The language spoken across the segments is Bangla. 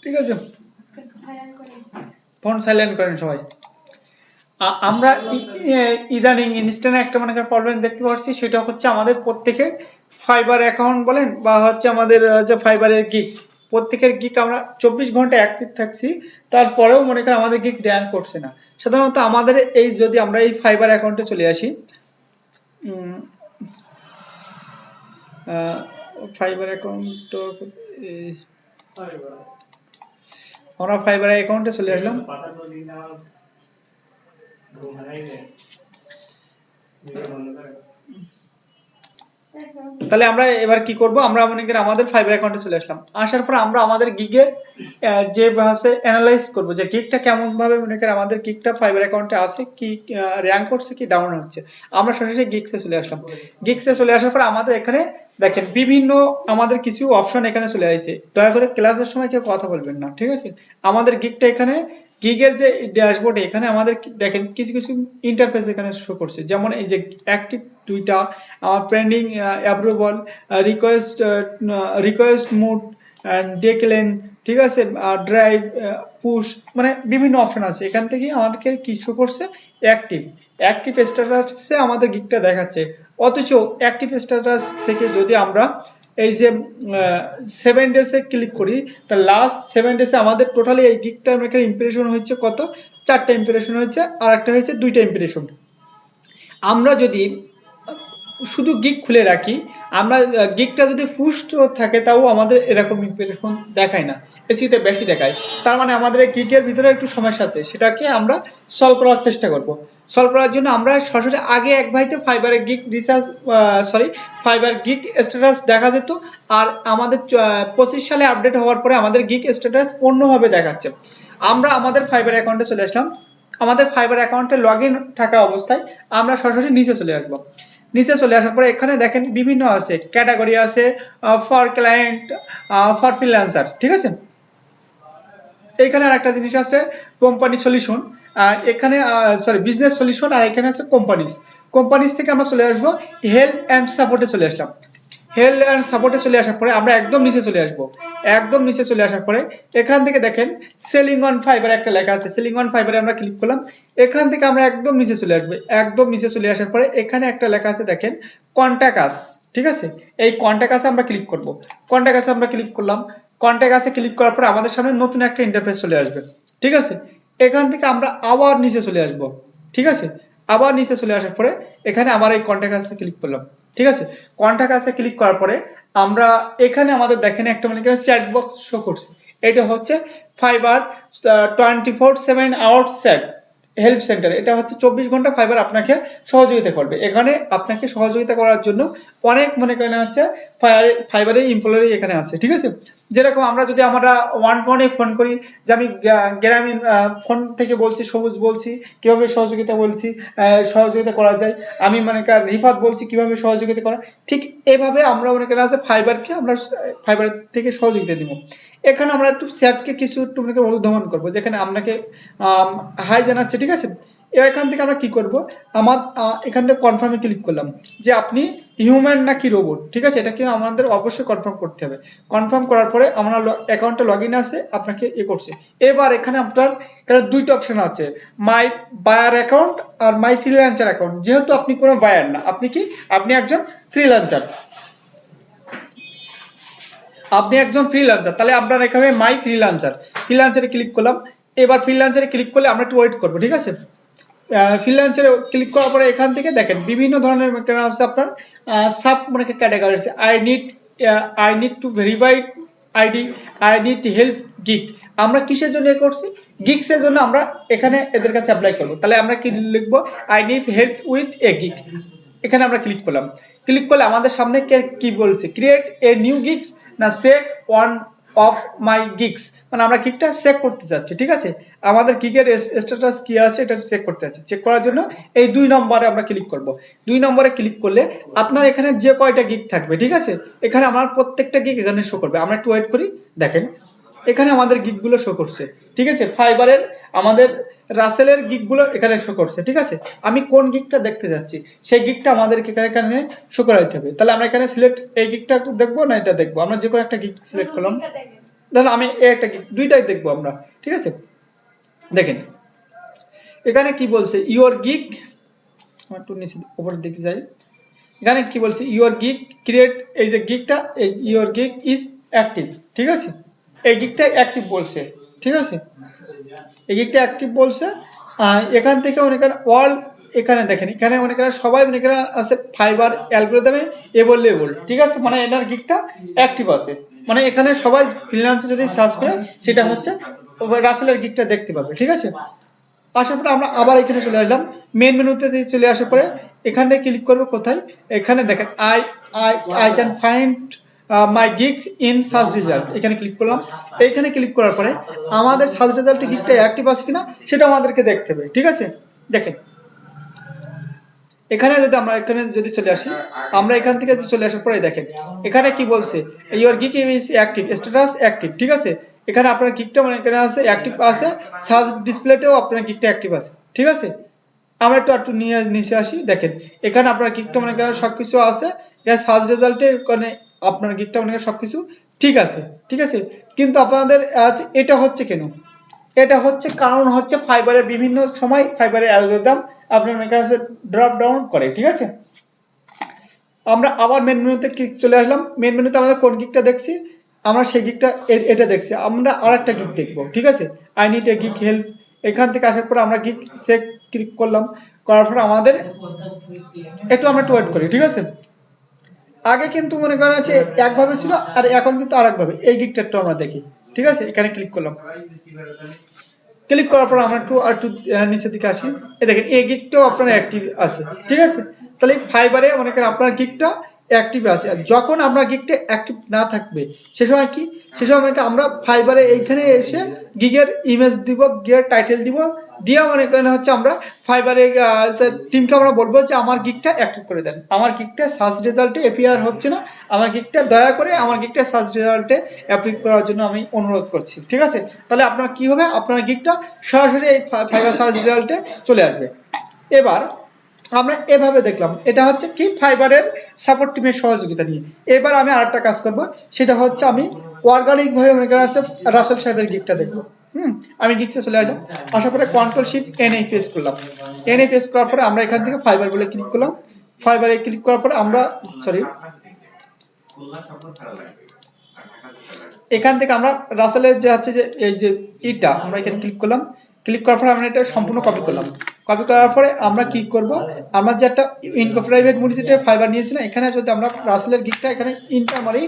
ঠিক আছে, ফোন সাইলেন্ট করেন সবাই। আমরা ইদানিং ইনস্ট্যান্ট একটা মনে করেন প্রবলেম দেখতে পাচ্ছি, সেটা হচ্ছে আমাদের প্রত্যেকের ফাইবার অ্যাকাউন্ট বলেন বা হচ্ছে আমাদের যে ফাইবারের গিগ, প্রত্যেকের গিগ আমরা 24 ঘন্টা অ্যাক্টিভ থাকছি, তারপরেও মনে করেন আমাদের গিগ র্যান করছে না। সাধারণত আমাদের এই যদি আমরা এই ফাইবার অ্যাকাউন্টে চলে আসি, ফাইবার অ্যাকাউন্ট, আমরা ফাইবার অ্যাকাউন্টে চলে আসলাম। তাহলে আমরা এবার কি করব, আমরা মনে করি আমাদের ফাইবার অ্যাকাউন্টে চলে আসলাম, আসার পর আমরা আমাদের গিগের যে ভাবে অ্যানালাইজ করব যে গিগটা কেমন ভাবে মনে করি আমাদের গিগটা ফাইবার অ্যাকাউন্টে আছে কি, র্যাঙ্ক করছে কি ডাউন হচ্ছে। আমরা সরাসরি গিগসে চলে আসলাম। গিগসে চলে আসার পর আমাদের এখানে দেখেন বিভিন্ন আমাদের কিছু অপশন এখানে চলে আসছে। দয়া করে ক্লাসের সময় কেউ কথা বলবেন না, ঠিক আছে। আমাদের গিগটা এখানে গিগের যে ড্যাশবোর্ডে এখানে আমাদের দেখেন কিছু কিছু ইন্টারফেস এখানে শো করছে, যেমন এই যে অ্যাক্টিভ দুইটা, আমার pending approval, request mode and decline, ঠিক আছে, ড্রাইভ, পুশ, মানে বিভিন্ন অপশন আছে। এখান থেকে আমাদেরকে কি শো করছে, অ্যাক্টিভ অ্যাক্টিভ স্ট্যাটাসে আমাদের গিগটা দেখাচ্ছে। অথচ অ্যাক্টিভ স্ট্যাটাস থেকে যদি আমরা এই যে 7 ডেজে ক্লিক করি, তা লাস্ট 7 ডেজে আমাদের টোটালি এই গিগটার মেকার ইমপ্রেশন হচ্ছে কত, 4টা ইমপ্রেশন হয়েছে, আর একটা হয়েছে 2টা ইমপ্রেশন। আমরা যদি শুধু গিগ খুলে রাখি, আমরা গিগটা যদি পুষ্ট থাকে তাও আমাদের এরকম ইমপ্রেশন দেখায় না, এসিতে বেশি দেখায়। তার মানে আমাদের এই গিগের ভিতরে একটু সমস্যা আছে, সেটাকে আমরা সলভ করার চেষ্টা করব। সলভ করার জন্য আমরা সরাসরি আগে এক ভাইতে ফাইবারের gig research fibre gig status দেখা যেত, আর আমাদের 25 সালে আপডেট হওয়ার পরে আমাদের গিগ স্ট্যাটাস অন্যভাবে দেখাচ্ছে। আমরা আমাদের ফাইবার অ্যাকাউন্টে চলে আসলাম। আমাদের ফাইবার অ্যাকাউন্টে লগ ইন থাকা অবস্থায় আমরা সরাসরি নিচে চলে আসবো। নিচে চলে আসার পরে এখানে দেখেন বিভিন্ন আছে, ক্যাটাগরি আছে, ফর ক্লায়েন্ট, ফর ফ্রিল্যান্সার, ঠিক আছে। এখানে আর একটা জিনিস আছে, কোম্পানি সলিউশন, এখানে বিজনেস সলিউশন, আর এখানে আছে কোম্পানিজ। কোম্পানিজ থেকে আমরা চলে আসবো হেল্প অ্যান্ড সাপোর্টে চলে আসলাম। হেল্প অ্যান্ড সাপোর্টে চলে আসার পরে আমরা একদম নিচে চলে আসবো। একদম নিচে চলে আসার পরে এখান থেকে দেখেন সেলিং অন ফাইবার একটা লেখা আছে, সেলিং অন ফাইবারে আমরা ক্লিক করলাম। এখান থেকে আমরা একদম নিচে চলে আসবো। একদম নিচে চলে আসার পরে এখানে একটা লেখা আছে দেখেন কন্ট্যাক্ট আস, ঠিক আছে। এই কন্ট্যাক্ট আসে আমরা ক্লিক করব। কন্ট্যাক্ট আসে আমরা ক্লিক করলাম। কন্ট্যাক্ট আসে ক্লিক করার পরে আমাদের সামনে নতুন একটা ইন্টারফেস চলে আসবে, ঠিক আছে। এখান থেকে আমরা আবার নিচে চলে আসবো, ঠিক আছে। আবার নিচে চলে আসার পরে এখানে আবার এই কন্ট্যাক্ট আসে ক্লিক করলাম, ঠিক আছে। কন্ট্যাক্ট আসে ক্লিক করার পরে আমরা এখানে আমাদের দেখেন একটা মানে চ্যাট বক্স শো করছে। এটা হচ্ছে fibre 24/7 hours chat help centre. এটা হচ্ছে 24 ঘন্টা ফাইবার আপনাকে সহযোগিতা করবে। এখানে আপনাকে সহযোগিতা করার জন্য অনেক মনে করেন হচ্ছে ফাইবারের এমপ্লয়ি এখানে আছে, ঠিক আছে। যেরকম আমরা যদি আমরা ওয়ান ফোনে ফোন করি, যে আমি গ্রামীণ ফোন থেকে বলছি, সবুজ বলছি, কিভাবে সহযোগিতা বলছি, সহযোগিতা করা যায়। আমি মনে করেন রিফাত বলছি কিভাবে সহযোগিতা করা, ঠিক এভাবে আমরা মনে করেন আছে ফাইবারকে আমরা ফাইবার থেকে সহযোগিতা দিব। এখানে আমরা একটু চ্যাটকে কিছু একটু মনে করেন অনুধাবন করবো, যেখানে আপনাকে হাই জানাচ্ছে, ঠিক আছে। এখান থেকে আমরা কি করব, আমার এখানটা কনফার্মে ক্লিক করলাম যে আপনি হিউম্যান নাকি রোবট, ঠিক আছে। এটা কিন্তু আমাদের অবশ্যই কনফার্ম করতে হবে। কনফার্ম করার পরে আমরা অ্যাকাউন্টে লগ ইন আছে, আপনাকে করছে। এবার এখানে আপনার এখানে দুইটা অপশন আছে, মাই বায়ার অ্যাকাউন্ট আর মাই ফ্রিল্যান্সার অ্যাকাউন্ট। যেহেতু আপনি কোনো বায়ার না, আপনি কি, আপনি একজন ফ্রিল্যান্সার, আপনি একজন ফ্রিল্যান্সার, তাহলে আপনার এখানে মাই ফ্রিল্যান্সার, ফ্রিল্যান্সারে ক্লিক করলাম। এবার ফ্রিল্যান্সারে ক্লিক করলে আমরা একটু ওয়েট করবো, ঠিক আছে। ফ্রিল্যান্সারে ক্লিক করার পরে এখান থেকে দেখেন বিভিন্ন ধরনের আছে আপনার সাব মানে ক্যাটাগরি আছে। I need to verify ID, I need help gig. আমরা কিসের জন্য করছি, গিগসের জন্য আমরা এখানে এদের কাছে অ্যাপ্লাই করবো। তাহলে আমরা কি লিখবো, I need help with a gig. এখানে আমরা ক্লিক করলাম। ক্লিক করলে আমাদের সামনে কি বলছে, ক্রিয়েট এ নিউ গিগস না সেক ওয়ান অফ মাই গিগস, মানে আমরা গিগটা চেক করতে যাচ্ছি, ঠিক আছে। আমাদের গিগের স্ট্যাটাস কি আছে এটা চেক করতে যাচ্ছি। চেক করার জন্য এই 2 নম্বরে আমরা ক্লিক করব। 2 নম্বরে ক্লিক করলে আপনার এখানে যে কয়টা গিগ থাকবে, ঠিক আছে, এখানে আমার প্রত্যেকটা গিগ এখানে শো করবে। আমরা একটু ওয়েট করি, দেখেন এখানে আমাদের গিগগুলো শো করছে, ঠিক আছে। ফাইবারের আমাদের রাসেলের গিগগুলো এখানে শো করছে, ঠিক আছে। আমি কোন গিগটা দেখতে যাচ্ছি সেই গিগটা আমাদেরকে এখানে শো করাইতে হবে। তাহলে আমরা এখানে সিলেক্ট এই গিগটা দেখবো না এটা দেখবো, আমরা যে কোনো একটা গিগ সিলেক্ট করলাম। ধরুন আমি একটা গিগ, দুইটাই দেখবো আমরা, ঠিক আছে। দেখেন এখানে কি বলছে, ইওর গিগ, একটু নিচে উপরের দিকে যাই, এখানে কি বলছে, ইওর গিগ ক্রিয়েট, এই যে গিগটা, ইওর গিগ ইজ অ্যাক্টিভ, ঠিক আছে, এই গিগটা অ্যাক্টিভ বলছে, ঠিক আছে, এই গিগটা অ্যাক্টিভ বলছে। এখান থেকে অনেক অল, এখানে দেখেন এখানে অনেক সবাই অনেক আছে ফাইবার অ্যালগরিদমে এভেলেবল, ঠিক আছে, মানে এনার গিগটা অ্যাক্টিভ আছে, মানে এখানে সবাই ফ্রিল্যান্সে যদি সার্চ করে সেটা হচ্ছে রাসেলের গিগটা দেখতে পাবে, ঠিক আছে। আসার পরে আমরা আবার এখানে চলে আসলাম, মেন মেনুতে চলে আসার পরে এখানে ক্লিক করবো কোথায়, এখানে দেখেন I I I can find my gig in search result, এখানে ক্লিক করলাম। এইখানে ক্লিক করার পরে আমাদের সার্চ রেজাল্টে গিগটা অ্যাক্টিভ আছে কিনা সেটা আমাদেরকে দেখতে হবে, ঠিক আছে। দেখেন এখানে যদি আমরা এখানে যদি চলে আসি, আমরা এখান থেকে চলে আসার পরে দেখেন এখানে কি বলছে, your gig is active, status active, ঠিক আছে। এখানে আপনার গিগটা মানে এখানে আছে অ্যাক্টিভ আছে, সার্চ ডিসপ্লেতেও আপনার গিগটা অ্যাক্টিভ আছে, ঠিক আছে। আমরা একটু নিয়ে নিচে আসি, দেখেন এখানে আপনার গিগটা মানে এখানে সবকিছু আছে, এখানে সার্চ রেজাল্টে মানে আপনার গিগটা মানে সবকিছু ঠিক আছে, ঠিক আছে। কিন্তু আপনাদের এটা হচ্ছে কেন, এটা হচ্ছে কারণ হচ্ছে ফাইবারের বিভিন্ন সময় ফাইবারের অ্যালগরিদম আপনার কাছে ড্রপ ডাউন করে, ঠিক আছে। আমরা আবার মেন মেনুতে চলে আসলাম, মেন মেনুতে আমাদের কোন গিগটা দেখছি, আমরা সেই গিগটা এটা দেখছি, আমরা আরেকটা গিগ দেখবো, ঠিক আছে, I need a gig help. এখান থেকে আসার পর আমরা গিগ সেক ক্লিক করলাম, করার পর আমাদের আমরা একটু ওয়েট করি, ঠিক আছে। আগে কিন্তু মনে করেন আছে একভাবে ছিল, আর এখন কিন্তু আরেকভাবে, এই গিগটা একটু আমরা দেখি, ঠিক আছে। এখানে ক্লিক করলাম, ক্লিক করার পর আমরা একটু নিচের দিকে আসি, এই দেখেন এই গিগটাও আপনার অ্যাক্টিভ আছে, ঠিক আছে। তাহলে ফাইবারে মনে করেন আপনার গিগটা অ্যাক্টিভ আছে, আর যখন আপনার গিগটা অ্যাক্টিভ না থাকবে সে সময় কি, সে সময় মানে আমরা ফাইবারে এইখানে এসে গিগের ইমেজ দিব, গিগের টাইটেল দিব, দিয়ে মনে করেন হচ্ছে আমরা ফাইবারে টিমকে আমরা বলবো যে আমার গিগটা অ্যাক্টিভ করে দেন, আমার গিগটা সার্চ রেজাল্টে এপিআর হচ্ছে না, আমার গিগটা দয়া করে আমার গিগটা সার্চ রেজাল্টে অ্যাপ্লিক করার জন্য আমি অনুরোধ করছি, ঠিক আছে। তাহলে আপনার কি হবে, আপনার গিগটা সরাসরি এই ফাইবার সার্চ রেজাল্টে চলে আসবে। এবার আমরা এভাবে দেখলাম, এটা হচ্ছে কি ফাইবারের সাপোর্ট টিমের সহযোগিতা নিয়ে। এবার আমি আরেকটা কাজ করব, সেটা হচ্ছে আমি অর্গানিক ভাবে মনে করা আছে রাসেল সাহেবের গিগটা দেখবো। আমি গিগসে চলে আসলাম, আসার পরে কন্ট্রোল শিফট এনএ প্রেস করলাম, এনএ প্রেস করার পরে আমরা এখান থেকে ফাইবার বলে ক্লিক করলাম, ফাইবারে ক্লিক করার পরে আমরা সরি এখান থেকে আমরা রাসেলের যে আছে যে এই যে ইটা আমরা এখানে ক্লিক করলাম, ক্লিক করার পরে আমরা এটা সম্পূর্ণ কপি করলাম, কপি করার পরে আমরা কি করব, আমরা যে একটা ইনকর্পোরেটেড মডিফাইড ফাইবার নিয়েছিলাম, এখানে যদি আমরা রাসেলের গিগটা এখানে ইন্টার মারি,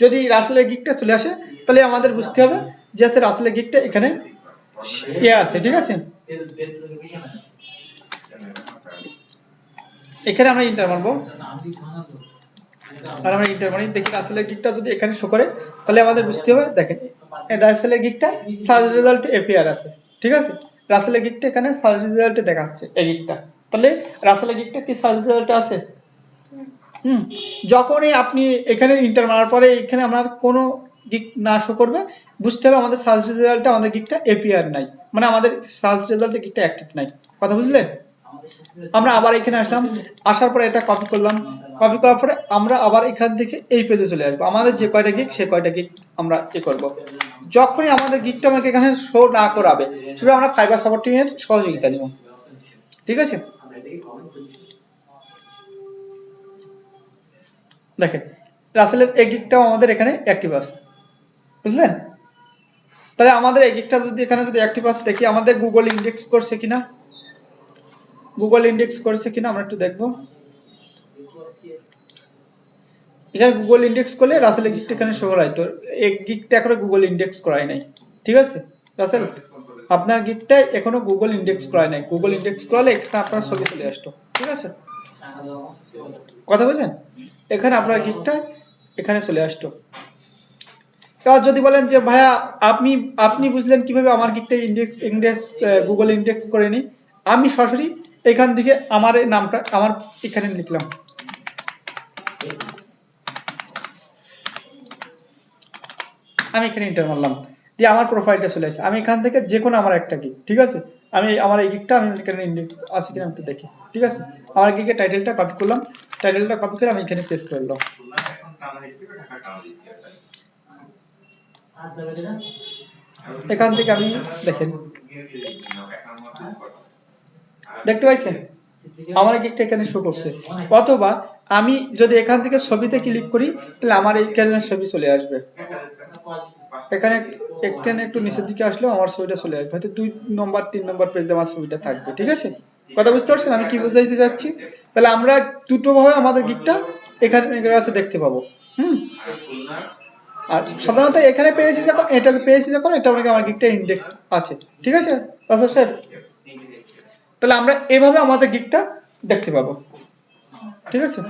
যদি রাসেলের গিগটা চলে আসে তাহলে আমাদের বুঝতে হবে যে আছে রাসেলের গিগটা এখানে আছে, ঠিক আছে। এখানে আমরা ইন্টার মারবো, আর আমরা ইন্টার মারি, দেখি রাসেলের গিগটা যদি এখানে শো করে তাহলে আমাদের বুঝতে হবে, দেখেন রাসেলের গিগটা সার্চ রেজাল্টে এপিআর আছে, ঠিক আছে। রাসেলের গিগটা এখানে সার্চ রেজাল্টে দেখাচ্ছে এই গিগটা, তাহলে রাসেলের গিগটা কি সার্চ রেজাল্টে আছে। যখনই আপনি এখানে ইন্টার মারার পরে এখানে আমার কোনো গিগ না শো করবে, বুঝতে হবে আমাদের সার্চ রেজাল্টে আমাদের গিগটা এপিআর নাই, মানে আমাদের সার্চ রেজাল্টে গিগটা অ্যাক্টিভ নাই, কথা বুঝলেন। আমরা আবার এখানে আসলাম, আসার পরে এটা কপি করলাম, কপি করার পরে আমরা আবার এখান থেকে এই পেজে চলে আসবো, আমাদের যে কয়টা গিগ সে কয়টা গিগ আমরা করব। যখনই আমাদের গিগটা আমাকে এখানে শো না করাবে সেটা আমরা ফাইবার সাপোর্টিং এর সহযোগিতা নিব, ঠিক আছে। দেখেন রাসেলের এই গিগটাও আমাদের এখানে অ্যাক্টিভ আছে, বুঝলেন। তাহলে আমাদের এই গিগটা যদি এখানে যদি অ্যাক্টিভ আছে, দেখি আমাদের গুগল ইন্ডেক্স করছে কিনা, গুগল ইন্ডেক্স করছে কিনা আমরা একটু দেখবো। এখানে গুগল ইন্ডেক্স করলে রাসেলের গিগটা এখানে শো করায়, তো এই গিগটা এখনো গুগল ইন্ডেক্স করাই নাই, ঠিক আছে। রাসেল আপনার গিগটা এখনো গুগল ইন্ডেক্স করাই নাই, গুগল ইন্ডেক্স করালে এখানে আপনার ছবি চলে আসতো, ঠিক আছে, কথা বুঝলেন। এখানে আপনার গিগটা এখানে চলে আসতো। এবার যদি বলেন যে ভাইয়া আপনি আপনি বুঝলেন কিভাবে আমার গিগটা ইন্ডেক্স গুগল ইন্ডেক্স করেনি, আমি সরাসরি এখান থেকে আমার নামটা আমার এখানে লিখলাম, আমি এখানে এন্টার মারলাম, দিয়ে আমার প্রোফাইলটা চলে আসছে, আমি এখান থেকে যে কোনো আমার একটা গিগ, ঠিক আছে, আমি আমার এই গিগটা আমি এখানে ইন্ডেক্স আছে কিনা একটু দেখি, ঠিক আছে। আমার গিগের টাইটেলটা কপি করলাম, টাইটেলটা কপি করে আমি এখানে পেস্ট করলাম। এখান থেকে আমি দেখেন দেখতে পাইছেন আমার গিকটা এখানে শো করছে। অথবা আমি যদি এখান থেকে ছবিতে ক্লিক করি তাহলে আমার এইখানে ছবি চলে আসবে। এখানে এখানে একটু নিচের দিকে আসলেও আমার ছবিটা চলে আসবে, হয়তো 2 নম্বর 3 নম্বর পেজে আমার ছবিটা থাকবে। ঠিক আছে, কথা বুঝতে পারছেন আমি কি বুঝাইতে যাচ্ছি? তাহলে আমরা দুটো ভাবে আমাদের গিকটা এখানে কাছে দেখতে পাবো। হুম, আর সাধারণত এখানে পেয়েছি যখন, এটাতে পেয়েছি যখন, এটা মানে আমার গিকটা ইন্ডেক্স আছে। ঠিক আছে রাসেল সাহেব, তাহলে আমরা এভাবে আমাদের গিকটা দেখতে পাবো। ঠিক আছে।